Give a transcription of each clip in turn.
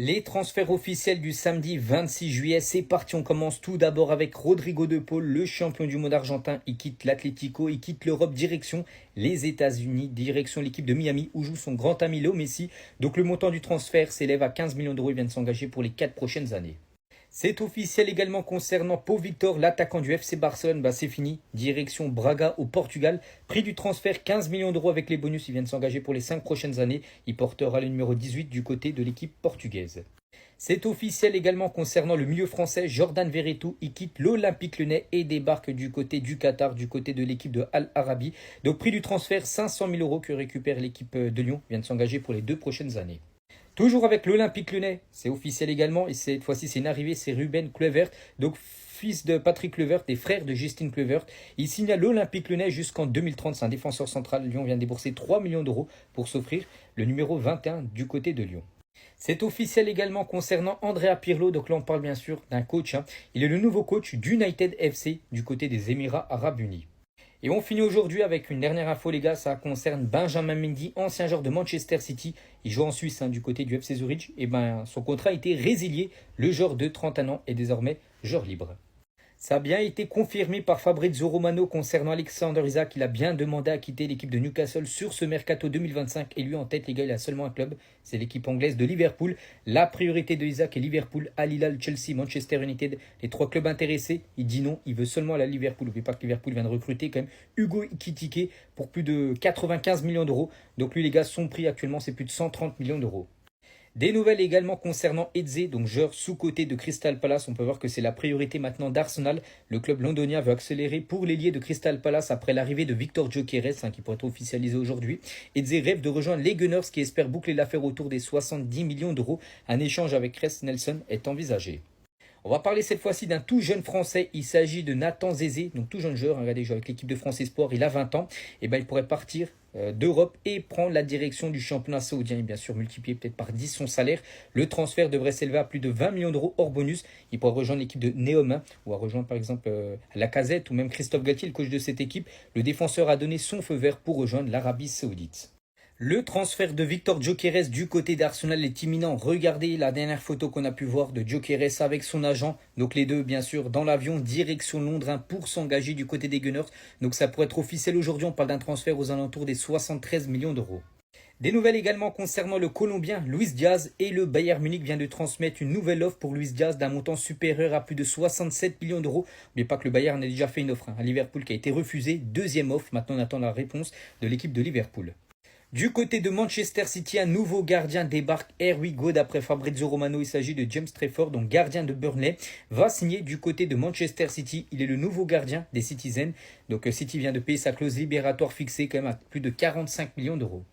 Les transferts officiels du samedi 26 juillet, c'est parti. On commence tout d'abord avec Rodrigo de Paul, le champion du monde argentin. Il quitte l'Atlético, il quitte l'Europe, direction les États-Unis, direction l'équipe de Miami où joue son grand ami Léo Messi. Donc le montant du transfert s'élève à 15 millions d'euros. Il vient de s'engager pour les 4 prochaines années. C'est officiel également concernant Pau Victor, l'attaquant du FC Barcelone. C'est fini. Direction Braga au Portugal. Prix du transfert 15 millions d'euros avec les bonus. Il vient de s'engager pour les 5 prochaines années. Il portera le numéro 18 du côté de l'équipe portugaise. C'est officiel également concernant le milieu français Jordan Verretou. Il quitte l'Olympique Lyonnais et débarque du côté du Qatar, du côté de l'équipe de Al Arabi. Donc prix du transfert 500 000 euros que récupère l'équipe de Lyon. Il vient de s'engager pour les 2 prochaines années. Toujours avec l'Olympique Lyonnais, c'est officiel également, et cette fois-ci c'est une arrivée, c'est Ruben Kluivert, donc fils de Patrick Kluivert et frère de Justin Kluivert. Il signe à l'Olympique Lyonnais jusqu'en 2030, c'est un défenseur central. Lyon vient de débourser 3 millions d'euros pour s'offrir le numéro 21 du côté de Lyon. C'est officiel également concernant Andrea Pirlo, donc là on parle bien sûr d'un coach. Il est le nouveau coach d'United FC du côté des Émirats Arabes Unis. Et on finit aujourd'hui avec une dernière info les gars, ça concerne Benjamin Mendy, ancien joueur de Manchester City. Il joue en Suisse du côté du FC Zurich. Et son contrat a été résilié. Le joueur de 31 ans est désormais joueur libre. Ça a bien été confirmé par Fabrizio Romano concernant Alexander Isak. Il a bien demandé à quitter l'équipe de Newcastle sur ce mercato 2025. Et lui en tête les gars, il a seulement un club, c'est l'équipe anglaise de Liverpool. La priorité de Isak est Liverpool, Al Hilal, Chelsea, Manchester United. Les 3 clubs intéressés, il dit non, il veut seulement aller à Liverpool. N'oubliez pas que Liverpool vient de recruter quand même Hugo Ekitike pour plus de 95 millions d'euros. Donc lui les gars, son prix actuellement c'est plus de 130 millions d'euros. Des nouvelles également concernant Eze, donc joueur sous-côté de Crystal Palace. On peut voir que c'est la priorité maintenant d'Arsenal. Le club londonien veut accélérer pour l'ailier de Crystal Palace après l'arrivée de Victor Gyökeres qui pourrait être officialisé aujourd'hui. Eze rêve de rejoindre les Gunners qui espèrent boucler l'affaire autour des 70 millions d'euros. Un échange avec Cress Nelson est envisagé. On va parler cette fois-ci d'un tout jeune Français. Il s'agit de Nathan Zézé, donc tout jeune joueur. Regardez, il joue avec l'équipe de France Espoir. Il a 20 ans. Et il pourrait partir d'Europe et prendre la direction du championnat saoudien. Et bien sûr, multiplier peut-être par 10 son salaire. Le transfert devrait s'élever à plus de 20 millions d'euros hors bonus. Il pourrait rejoindre l'équipe de Neom ou à rejoindre par exemple Lacazette ou même Christophe Galtier, le coach de cette équipe. Le défenseur a donné son feu vert pour rejoindre l'Arabie Saoudite. Le transfert de Victor Gyökeres du côté d'Arsenal est imminent. Regardez la dernière photo qu'on a pu voir de Gyökeres avec son agent. Donc les deux, bien sûr, dans l'avion, direction Londres pour s'engager du côté des Gunners. Donc ça pourrait être officiel aujourd'hui. On parle d'un transfert aux alentours des 73 millions d'euros. Des nouvelles également concernant le Colombien Luis Diaz et le Bayern Munich vient de transmettre une nouvelle offre pour Luis Diaz d'un montant supérieur à plus de 67 millions d'euros. N'oubliez pas que le Bayern a déjà fait une offre à Liverpool qui a été refusée. Deuxième offre, maintenant on attend la réponse de l'équipe de Liverpool. Du côté de Manchester City, un nouveau gardien débarque. Here we go, d'après Fabrizio Romano, il s'agit de James Trafford, donc gardien de Burnley, va signer du côté de Manchester City. Il est le nouveau gardien des Citizens. Donc City vient de payer sa clause libératoire fixée quand même à plus de 45 millions d'euros.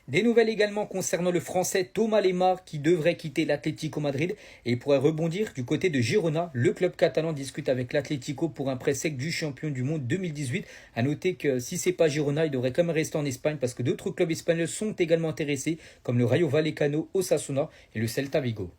Des nouvelles également concernant le français Thomas Lemar qui devrait quitter l'Atlético Madrid et pourrait rebondir du côté de Girona. Le club catalan discute avec l'Atlético pour un prêt sec du champion du monde 2018. À noter que si c'est pas Girona, il devrait quand même rester en Espagne parce que d'autres clubs espagnols sont également intéressés comme le Rayo Vallecano, Osasuna et le Celta Vigo.